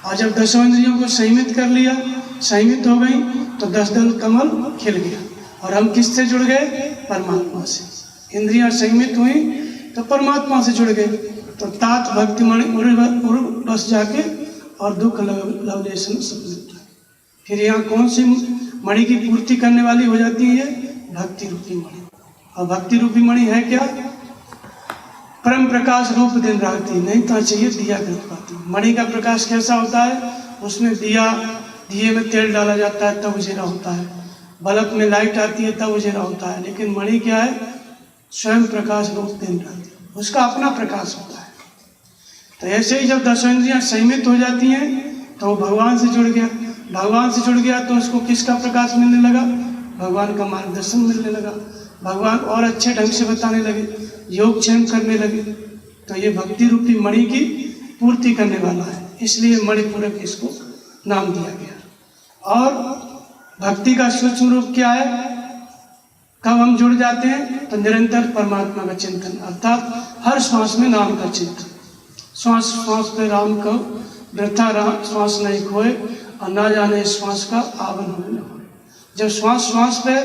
और जब दसों इंद्रियों को संयमित कर लिया, संयमित हो गई, तो 10 दल कमल खिल गया। और हम किससे जुड़ गए? परमात्मा से। इंद्रियां संयमित हुई तो परमात्मा से जुड़ गए। तो तात भक्ति मणि उड़ बस जाके और दुख लवलेशन सब मिलता है। फिर यहाँ कौन सी मणि की पूर्ति करने वाली हो जाती है? भक्ति रूपी मणि। और भक्ति रूपी मणि है क्या? परम प्रकाश रूप दिन राती, नहीं तो चाहिए दिया पाती। मणि का प्रकाश कैसा होता है? उसमें दिए में तेल डाला जाता है तब उजेला होता है, बल्ब में लाइट आती है तब उजेला होता है। लेकिन मणि क्या है? स्वयं प्रकाश रूप दिन राती, उसका अपना प्रकाश होता है। तो ऐसे ही जब दसों इंद्रियां संयमित हो जाती हैं तो वो भगवान से जुड़ गया। भगवान से जुड़ गया तो उसको किसका प्रकाश मिलने लगा? भगवान का मार्गदर्शन मिलने लगा, भगवान और अच्छे ढंग से बताने लगे, योगक्षेम करने लगे। तो ये भक्ति रूपी मणि की पूर्ति करने वाला है, इसलिए मणिपूरक इसको नाम दिया गया। और भक्ति का सूक्ष्म रूप क्या है? कब हम जुड़ जाते हैं? तो निरंतर परमात्मा का चिंतन, अर्थात हर श्वास में नाम का चिंतन। श्वास श्वास पे राम को वृथा श्वास नहीं खोए, और ना जाने श्वास का आवन होने न होए। जब श्वास श्वास पे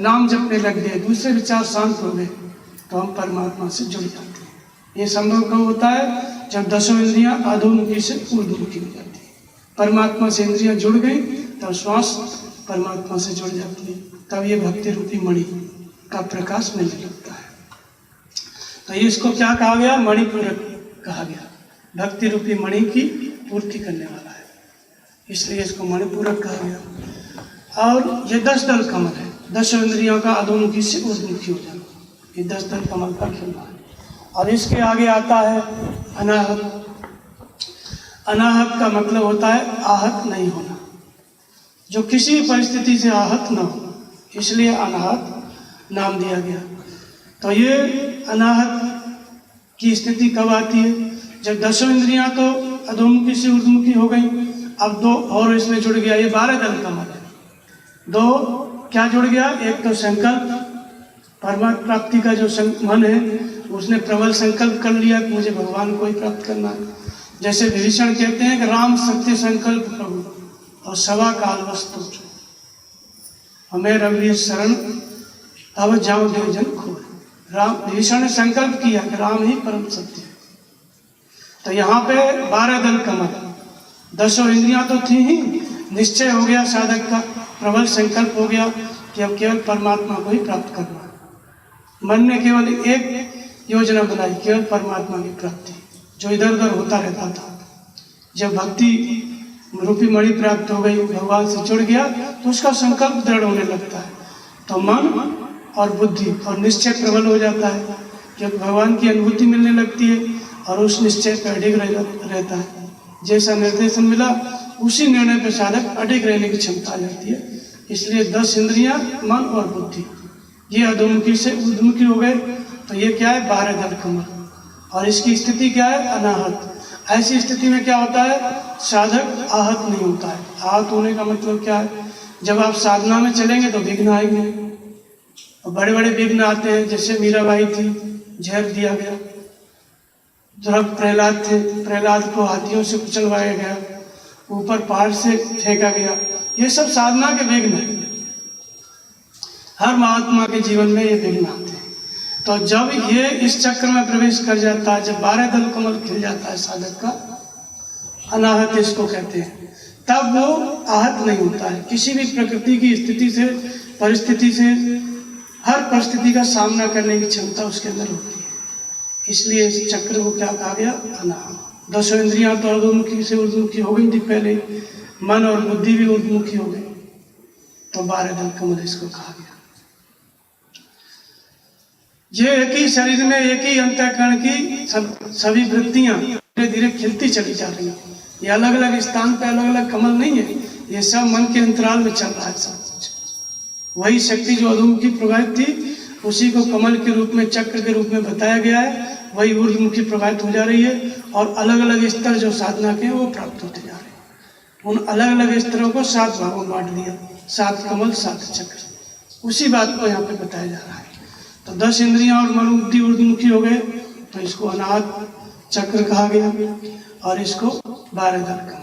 नाम जपने लग गए, दूसरे विचार शांत हो गए, तो हम परमात्मा से जुड़ जाते हैं। ये संभव कब होता है? जब दसों इंद्रियां अधोमुखी से ऊर्ध्वमुखी हो जाती है। परमात्मा से इंद्रियां जुड़ गई तब श्वास परमात्मा से जुड़ जाती है, तब ये भक्ति रूपी मणि का प्रकाश मिलने लगता है। तो ये इसको क्या कहा गया? मणिपूरक कहा गया। भक्ति रूपी मणि की पूर्ति करने वाला है, इसलिए इसको मणिपूरक कहा गया। और ये 10 दल कमल है, दसों इंद्रियों का अधोमुखी से ऊर्ध्वमुखी हो जाना, ये 10 दल कमल का खिलना है। और इसके आगे आता है अनाहत। अनाहत का मतलब होता है आहत नहीं होना, जो किसी परिस्थिति से आहत न हो, इसलिए अनाहत नाम दिया गया। तो ये अनाहत की स्थिति कब आती है? जब दसों इंद्रियां तो अधोमुखी से ऊर्ध्वमुखी हो गई, अब 2 और इसमें जुड़ गया, ये 12 दल कमल है। 2 क्या जुड़ गया? एक तो संकल्प, परमात्मा प्राप्ति का जो मन है, उसने प्रबल संकल्प कर लिया कि मुझे भगवान को ही प्राप्त करना है। जैसे विभीषण कहते हैं कि राम सत्य संकल्प प्रभु और सवा काल वस्तु, हमें रघुवीर शरण अब जाओ देवजन खोए। राम विभीषण ने संकल्प किया कि राम ही परम सत्य है। तो यहाँ पे 12 दल कमल, दसों इंद्रियां तो थी ही, निश्चय हो गया साधक का, प्रबल संकल्प हो गया कि अब केवल परमात्मा को ही प्राप्त करना है। मन ने केवल एक योजना बनाई, केवल परमात्मा की प्राप्ति, जो इधर उधर होता रहता था। जब भक्ति रूपी मणि प्राप्त हो गई, भगवान से जुड़ गया, तो उसका संकल्प दृढ़ होने लगता है। तो मन और बुद्धि और निश्चय प्रबल हो जाता है, क्योंकि भगवान की अनुभूति मिलने लगती है और उस निश्चय पर अडिग रहता है। जैसा निर्देशन मिला उसी निर्णय पर साधक अडिग रहने की क्षमता आ जाती है। इसलिए 10 इंद्रियां, मन और बुद्धि, ये अधोमुखी से ऊर्ध्वमुखी हो गए। तो ये क्या है? 12 दल कमल। और इसकी स्थिति क्या है? अनाहत। ऐसी स्थिति में क्या होता है? साधक आहत नहीं होता है। आहत होने का मतलब क्या है? जब आप साधना में चलेंगे तो विघ्न आएंगे, और बड़े बड़े विघ्न आते हैं। जैसे मीराबाई थी, जहर दिया गया। जब प्रहलाद थे, प्रहलाद को हाथियों से कुचलवाया गया, ऊपर पहाड़ से फेंका गया। ये सब साधना के विघ्न हैं। हर महात्मा के जीवन में ये विघ्न आते हैं। तो जब ये इस चक्र में प्रवेश कर जाता है, जब 12 दल कमल खिल जाता है साधक का, अनाहत इसको कहते हैं, तब वो आहत नहीं होता है। किसी भी प्रकृति की स्थिति से, परिस्थिति से, हर परिस्थिति का सामना करने की क्षमता उसके अंदर होती है। इसलिए इस चक्र को क्या कहा गया? अनाहत। 10 इंद्रियां तो अधोमुखी से ऊर्ध्वमुखी हो गई थी पहले, मन और बुद्धि भी ऊर्ध्वमुखी हो गई, तो 12 दल कमल इसको कहा गया। ये एक ही शरीर में, एक ही अंतःकरण की सभी वृत्तियां धीरे धीरे खिलती चली जा रही हैं। ये अलग अलग स्थान पे अलग अलग कमल नहीं है, ये सब मन के अंतराल में चल रहा है सब कुछ। वही शक्ति जो अधोमुखी प्रवाहित थी, उसी को कमल के रूप में, चक्र के रूप में बताया गया है, वही ऊर्ध्वमुखी प्रवाहित हो जा रही है। और अलग अलग स्तर जो साधना के हैं वो प्राप्त होते जा रहे हैं। उन अलग अलग स्तरों को 7 भागों में बांट दिया। 7 कमल 7 चक्र, उसी बात को यहाँ पे बताया जा रहा है। तो 10 इंद्रियां और मन बुद्धि ऊर्ध्वमुखी हो गए, तो इसको अनाहत चक्र कहा गया, और इसको 12 दल कमल।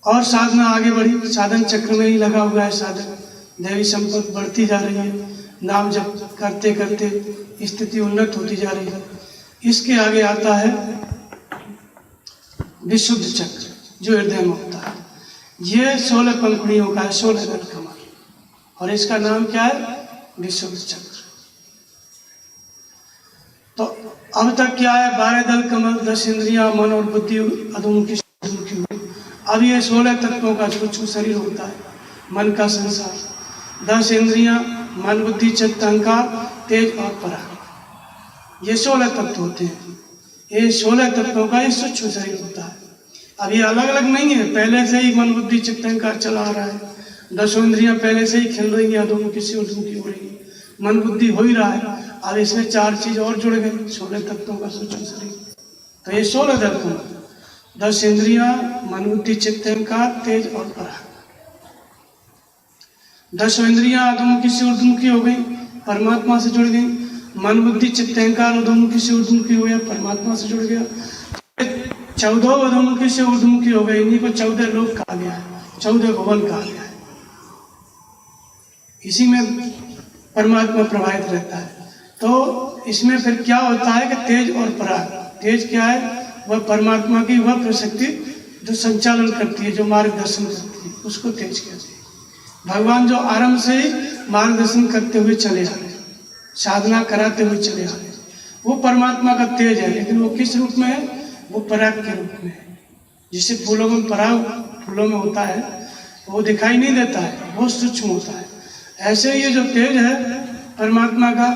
और साधना आगे बढ़ी, साधन चक्र में ही लगा हुआ है साधक, दैवी संपत्ति बढ़ती जा रही है, नाम जप करते करते स्थिति उन्नत होती जा रही है। इसके आगे आता है विशुद्ध चक्र, जो हृदय में होता है। ये 16 पंखुड़ियों का है, 16 दल कमल, और इसका नाम क्या है? विशुद्ध चक्र। तो अब तक क्या है? 12 दल कमल, 10 इंद्रियां, मन और बुद्धि अधोमुखी हुई। अब ये 16 तत्वों का सूक्ष्म शरीर होता है, मन का संसार, 10 इंद्रियां, मन बुद्धि चित्त अहंकार, तेज और पराग, ये 16 तत्व होते हैं। ये 16 तत्वों का ये सूक्ष्म शरीर होता है। अब ये अलग अलग नहीं है, पहले से ही मन बुद्धि चित्त अहंकार चला आ रहा है, 10 इंद्रियां पहले से ही खेल रही हैं, अधोमुखी से ऊर्ध्वमुखी हो रही है, मन बुद्धि हो ही रहा है। अब इसमें 4 चीज और जुड़ गई, 16 तत्वों का सूक्ष्म शरीर। तो ये 16 दल कमल, 10 इंद्रियां, मन बुद्धि चित्त अहंकार, तेज और पराग। 10 इंद्रियां अधोमुखी से ऊर्ध्वमुखी हो गई, परमात्मा से जुड़ गई। मन बुद्धि चित्त अहंकार अधोमुखी से ऊर्ध्वमुखी हो गया, परमात्मा से जुड़ गया। 14 अधोमुखी से ऊर्ध्वमुखी हो गए, इन्हीं को 14 लोक कहा गया है, 14 भवन कहा गया है। इसी में परमात्मा प्रभावित रहता है। तो इसमें फिर क्या होता है कि तेज और पराग। तेज क्या है? वह परमात्मा की वह प्रशक्ति जो संचालन करती है, जो मार्गदर्शन करती है, उसको तेज कहते हैं। भगवान जो आरंभ से ही मार्गदर्शन करते हुए चले आ रहे, साधना कराते हुए चले आ रहे, वो परमात्मा का तेज है। लेकिन वो किस रूप में है? वो पराग के रूप में है। जिससे फूलों में पराग फूलों में होता है, वो दिखाई नहीं देता है, वो सूक्ष्म होता है। ऐसे ये जो तेज है परमात्मा का,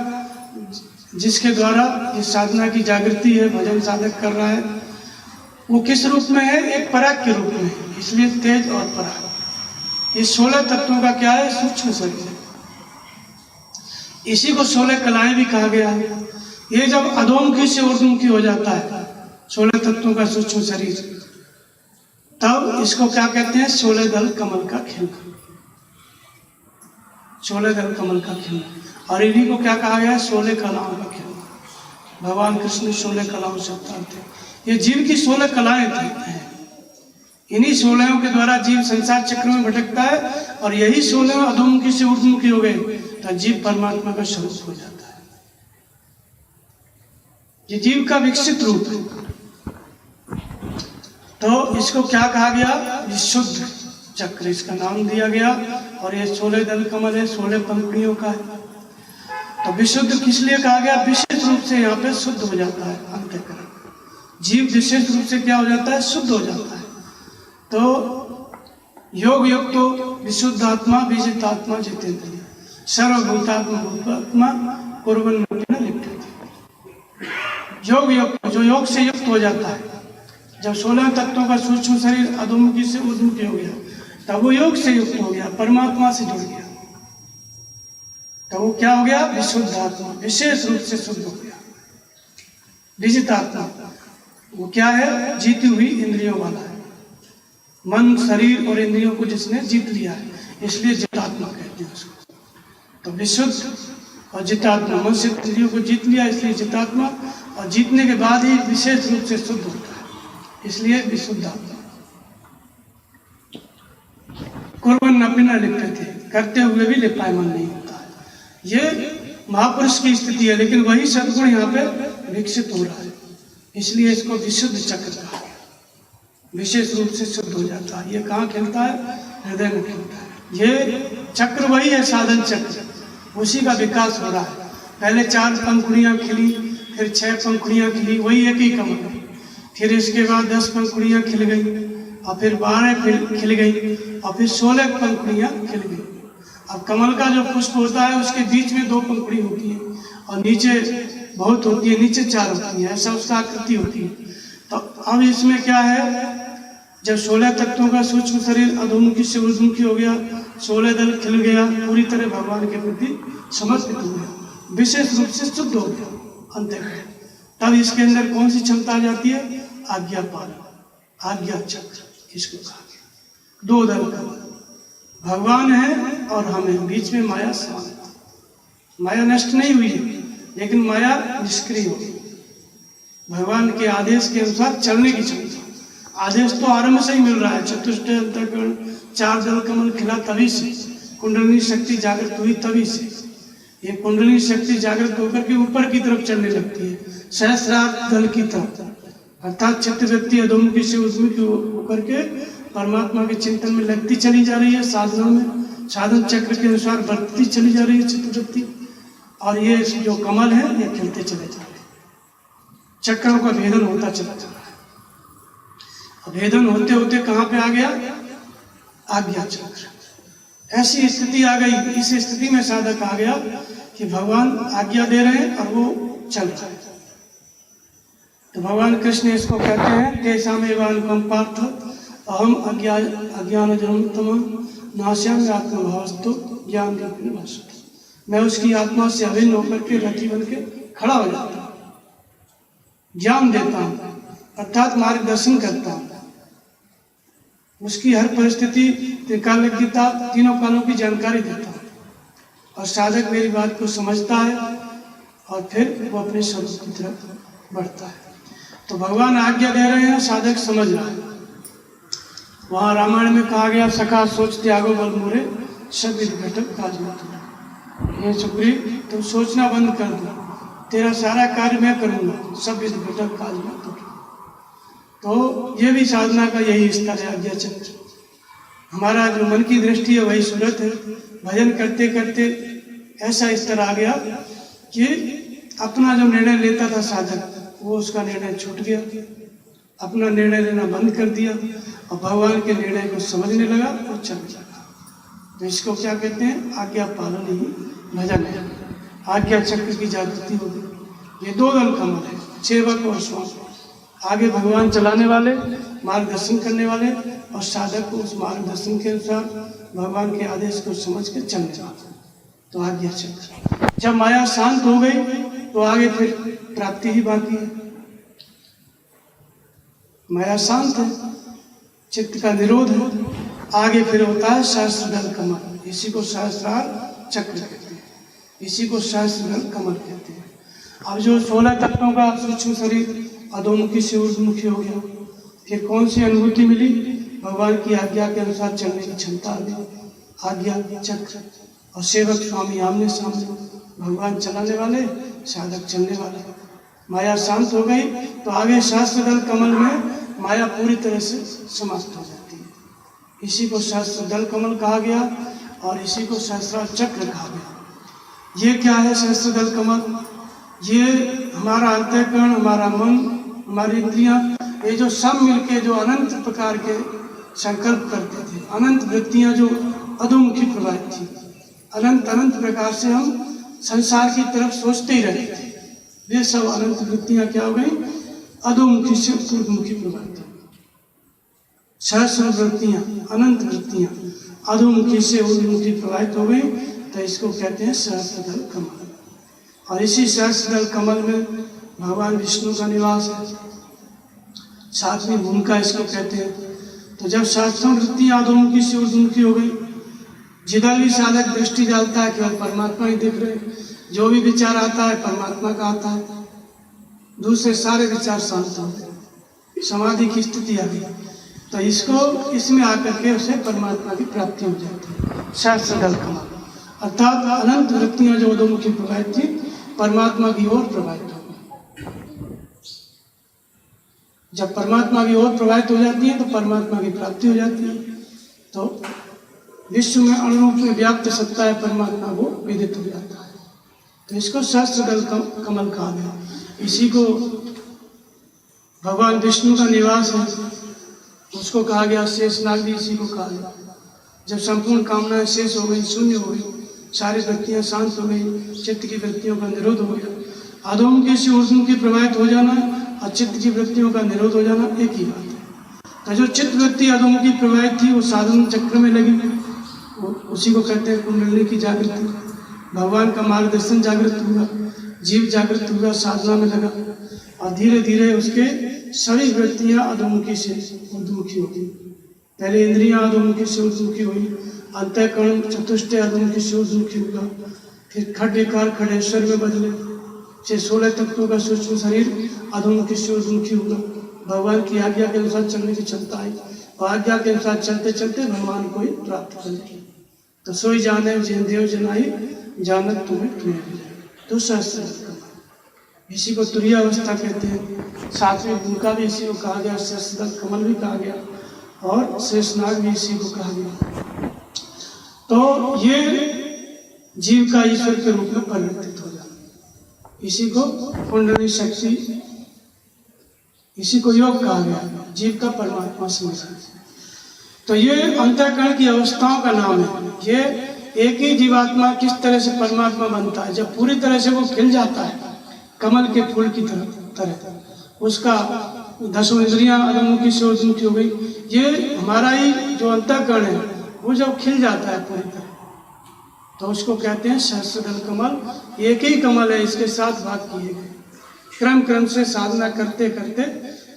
जिसके द्वारा ये साधना की जागृति है, भजन साधक कर रहा है, वो किस रूप में है? एक पराग के रूप में है। इसलिए तेज और पराग, ये 16 तत्वों का क्या है? सूक्ष्म शरीर है। इसी को 16 कलाएं भी कहा गया है। ये जब अधोमुखी से ऊर्ध्वमुखी हो जाता है 16 तत्वों का सूक्ष्म शरीर, तब इसको क्या कहते हैं? 16 दल कमल का खिलना, 16 दल कमल का खिलना। और इन्हीं को क्या कहा गया है? 16 कलाओं का खिलना। भगवान कृष्ण 16 कलाओं से अवतार थे। ये जीव की 16 कलाएं हैं। इन्हीं 16 के द्वारा जीव संसार चक्र में भटकता है, और यही 16 अधोमुखी से ऊर्ध्वमुखी हो गए तो जीव परमात्मा का स्वरूप हो जाता है। ये जीव का विकसित रूप है। तो इसको क्या कहा गया? विशुद्ध चक्र इसका नाम दिया गया। और ये 16 दल कमल है, 16 पंखुड़ियों का है। तो विशुद्ध किस लिए कहा गया? विशेष रूप से यहाँ पे शुद्ध हो जाता है अंतःकरण। जीव विशेष रूप से क्या हो जाता है? शुद्ध हो जाता है। तो योग युक्त तो विशुद्ध आत्मा, विजित आत्मा, जितेंद्रिय, सर्वभूतात्मा भूतात्मा, कुर्वन् न लिप्यते। योग युक्त, जो योग से युक्त हो जाता है। जब 16 तत्वों का सूक्ष्म शरीर अधोमुखी से ऊर्ध्वमुखी हो गया, तब वो योग से युक्त हो गया, परमात्मा से जुड़ गया। तो वो क्या हो गया? विशुद्ध आत्मा, विशेष रूप से शुद्ध हो गया। विजित आत्मा, वो क्या है? जीती हुई इंद्रियों वाला है। मन, शरीर और इंद्रियों को जिसने जीत लिया है, इसलिए जितात्मा कहते हैं उसको। तो विशुद्ध और जितात्मा, मन से इंद्रियों को जीत लिया इसलिए जितात्मा, और जीतने के बाद ही विशेष रूप से शुद्ध होता है, इसलिए विशुद्ध आत्मा। कुर्वन् अपि न लिप्यते, करते हुए भी लिपायमान नहीं होता है। ये महापुरुष की स्थिति है, लेकिन वही सद्गुण यहाँ पे विकसित हो रहा है, इसलिए इसको विशुद्ध चक्र कहा गया। विशेष रूप से शुद्ध हो जाता है। ये कहाँ खिलता है? हृदय में खिलता है। ये चक्र वही है, साधन चक्र, उसी का विकास हो रहा है। पहले 4 पंखुड़ियाँ खिली, फिर 6 पंखुड़ियाँ खिली, वही एक ही कमल। फिर इसके बाद 10 पंखुड़ियाँ खिल गई, और फिर 12 खिल गई, और फिर 16 पंखुड़ियाँ खिल गई। अब कमल का जो पुष्प होता है उसके बीच में 2 पंखुड़ी होती है, और नीचे बहुत होती है, नीचे 4 होती है, ऐसा उसका आकृति होती है। तो अब इसमें क्या है? जब 16 तत्वों का सूक्ष्म शरीर अधोमुखी से ऊर्ध्वमुखी हो गया, 16 दल खिल गया, पूरी तरह भगवान के प्रति समर्पित हो गया, विशेष रूप से शुद्ध हो गया अंतःकरण। तब इसके अंदर कौन सी क्षमता आ जाती है? आज्ञा पालन, आज्ञा चक्र इसको कहा गया। 2 दल कमल, भगवान है और हम हैं, बीच में माया शांत। माया नष्ट नहीं हुई है, लेकिन माया निष्क्रिय हो गई। भगवान के आदेश के अनुसार चलने की क्षमता। आदेश तो आरंभ से ही मिल रहा है। चतुष्ट अंतःकरण, 4 दल कमल खिला तभी से, कुंडलिनी शक्ति जागृत हुई तभी से। ये कुंडलिनी शक्ति जागृत होकर के ऊपर की तरफ चलने लगती है, सहस्रार दल की तरफ, अर्थात चित्त वृत्ति अधोमुखी से उद्मुखी होकर के परमात्मा के चिंतन में लगती चली जा रही है। साधना में साधन चक्र के अनुसार बढ़ती चली जा रही है चित्त वृत्ति, और ये जो कमल है ये खिलते चले जा रहे हैं। चक्रों का भेदन होता चला जा रहा है। भेदन होते होते कहाँ पे आ गया? आज्ञा चक्र। ऐसी स्थिति आ गई, इस स्थिति में साधक आ गया कि भगवान आज्ञा दे रहे हैं और वो चल रहा है। तो भगवान कृष्ण इसको कहते हैं तेषामेवानुकं पार्थ अहम अज्ञानजन्मतम नाश्यामि आत्मभावस्तु ज्ञान रूपिणी भाषते। मैं उसकी आत्मा से अभिन्न होकर के रथी बन के खड़ा हो जाता हूँ, ज्ञान देता हूँ, अर्थात मार्गदर्शन करता हूँ। उसकी हर परिस्थिति, त्रिकालज्ञता, तीनों कालों की जानकारी देता हूँ, और साधक मेरी बात को समझता है और फिर वो अपने स्वरूप की तरफ बढ़ता है। तो भगवान आज्ञा दे रहे हैं, साधक समझ रहा है। वहाँ रामायण में कहा गया सखा सोच त्यागो बल मोरे सब विध घटक काज मत हो। ये सुग्रीव तुम सोचना बंद कर दो, तेरा सारा कार्य मैं करूँगा, सब विध घटक काज मत हो। तो ये भी साधना का यही स्तर है, आज्ञा चक्र। हमारा जो मन की दृष्टि है वही सूरत है। भजन करते करते ऐसा स्तर आ गया कि अपना जो निर्णय लेता था साधक, वो उसका निर्णय छूट गया, अपना निर्णय लेना बंद कर दिया और भगवान के निर्णय को समझने लगा और चल लगा। तो इसको क्या कहते हैं? आज्ञा पालन ही भजन है। आज्ञा चक्र की जागृति हो गई। ये 2 दल कमल है, सेवक और स्वामी। आगे भगवान चलाने वाले, मार्गदर्शन करने वाले, और साधक को उस मार्गदर्शन के अनुसार भगवान के आदेश को समझ के चलने वाले। तो आज्ञा चक्र। जब माया शांत हो गई तो आगे फिर प्राप्ति ही बाकी है। माया शांत है, चित्त का निरोध है, आगे फिर होता है सहस्त्र दल कमल। इसी को सहस्त्रार चक्र कहते हैं, इसी को सहस्त्र दल कमल कहते हैं। अब जो 16 तत्वों का सूक्ष्म शरीर अधोमुखी से ऊर्ध्वमुखी हो गया, फिर कौन सी अनुभूति मिली? भगवान की आज्ञा के अनुसार चलने की क्षमता आ गई, आज्ञा चक्र। और सेवक स्वामी आमने सामने, भगवान चलाने वाले, साधक चलने वाले। माया शांत हो गई तो आगे सहस्त्र दल कमल में माया पूरी तरह से समाप्त हो जाती है। इसी को सहस्त्र दल कमल कहा गया और इसी को सहस्त्रार चक्र कहा गया। ये क्या है सहस्त्र दल कमल? ये हमारा अंतःकरण, हमारा मन, हमारी इंद्रियां, ये जो सब मिलके जो अनंत प्रकार के संकल्प करते थे, अनंत वृत्तियां जो अधोमुखी प्रवाहित थी, अनंत अनंत प्रकार से हम संसार की तरफ सोचते ही रहते थे, वे सब अनंत वृत्तियां क्या हो गई? अधोमुखी से ऊर्ध्वमुखी प्रवाहित। सहस्र वृत्तियां, अनंत वृत्तियां अधोमुखी से ऊर्ध्वमुखी प्रवाहित हो गई, तो इसको कहते हैं सहस्त्र दल कमल। और इसी सहस्त्र दल कमल में भगवान विष्णु का निवास है, 7वीं भूमिका इसको कहते हैं। तो जब सहस्त्र वृत्तियां अधोमुखी से ऊर्ध्वमुखी हो गई, जिधर भी साधक दृष्टि डालता है केवल परमात्मा ही दिख रहे, जो भी विचार आता है परमात्मा का आता है, दूसरे सारे विचार शांत हो गए, समाधि की स्थिति आ गई। तो इसको इसमें आकर के उसे परमात्मा की प्राप्ति हो जाती है, सहस्त्र दल कमल। अर्थात अनंत वृत्तियां जो अधोमुखी प्रवाहित थी परमात्मा की ओर प्रवाहित हो गई। जब परमात्मा की ओर प्रवाहित हो जाती है तो परमात्मा की प्राप्ति हो जाती है। तो विश्व में अणुरूप में व्याप्त सत्ता है परमात्मा को विदित हो जाता है। तो इसको सहस्त्र दल कमल कहा गया। इसी को भगवान विष्णु का निवास है, उसको कहा गया शेषनाग भी इसी को कहा गया। जब संपूर्ण कामनाएं शेष हो गई, शून्य हो गई, सारी वृत्तियां शांत हो गई, चित्त की वृत्तियों का निरोध हो गया। अधोमुखी से ऊर्ध्वमुखी प्रवाहित हो जाना और चित्त की वृत्तियों का निरोध हो जाना एक ही बात है। तो जो चित्त वृत्ति अधोमुखी प्रवाहित थी वो साधन चक्र में लगी, उसी को कहते हैं कुंडलिनी की जागृति। भगवान का मार्गदर्शन जागृत हुआ, जीव जागृत हुआ, साधना में लगा, और धीरे धीरे उसके सभी वृत्तियां अधोमुखी से ऊर्ध्वमुखी होती। पहले इंद्रियां अधोमुखी से ऊर्ध्वमुखी हुई, अंतःकरण चतुष्टय अधोमुखी से ऊर्ध्वमुखी होगा, फिर खड विकार खडेश्वर में बदले, फिर 16 तत्वों का सूक्ष्म शरीर अधोमुखी से ऊर्ध्वमुखी होगा। भगवान की आज्ञा के अनुसार चलने की क्षमता है, और आज्ञा के अनुसार चलते चलते भगवान को ही प्राप्त कर लेंगे। तो सोई जाने जिन देव जनाई, जानत तुम्हें तुम्हें भी जाए। तो सहस्त्र कमल, इसी को तुरीय अवस्था कहते हैं। सातवीं भूमिका भी इसी को कहा गया, सहस्त्र कमल भी कहा गया, और शेषनाग भी इसी को कहा गया। तो ये जीव का ईश्वर के रूप में परिवर्तित हो जाना, इसी को कुंडली शक्ति, इसी को योग कहा गया, जीव का परमात्मा समझना। तो ये अंतःकरण की अवस्थाओं का नाम है। ये एक ही जीवात्मा किस तरह से परमात्मा बनता है, जब पूरी तरह से वो खिल जाता है कमल के फूल की तरह, उसका 10 इंद्रियां अधोमुखी से ऊर्ध्वमुखी हो गई। ये हमारा ही जो अंतःकरण है वो जब खिल जाता है पूरी तरह, तो उसको कहते हैं सहस्त्रदल कमल। एक ही कमल है, इसके 7 भाग किए गए। क्रम क्रम से साधना करते करते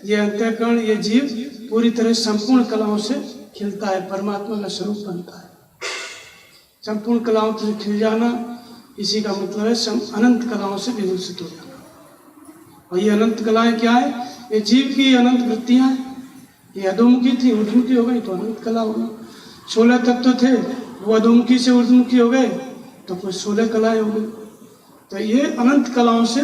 ये अंतःकरण, ये जीव पूरी तरह संपूर्ण कलाओं से खिलता है, परमात्मा का स्वरूप बनता है। संपूर्ण कलाओं से खिल जाना, इसी का मतलब है अनंत कलाओं से विभूषित हो जाना। और ये अनंत कलाएं क्या है? ये जीव की अनंत वृत्तियां हैं। ये अधोमुखी थी, ऊर्ध्वमुखी हो गई तो अनंत कला हो गई। 16 तत्व थे, वो अधोमुखी से ऊर्ध्वमुखी हो गए तो कुछ 16 कलाएं हो गई। तो ये अनंत कलाओं से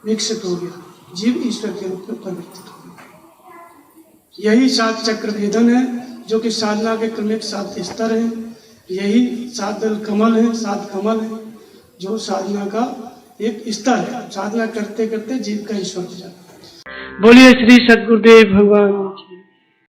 विकसित हो गया, जीव ईश्वर के रूप में परिवर्तित हो गया। यही 7 चक्र भेदन है, जो कि साधना के क्रमिक 7 स्तर है। यही 7 दल कमल है, 7 कमल है, जो साधना का एक स्तर है। साधना करते करते जीव का ईश्वर हो जाता है। बोलिए श्री सद्गुरुदेव भगवान।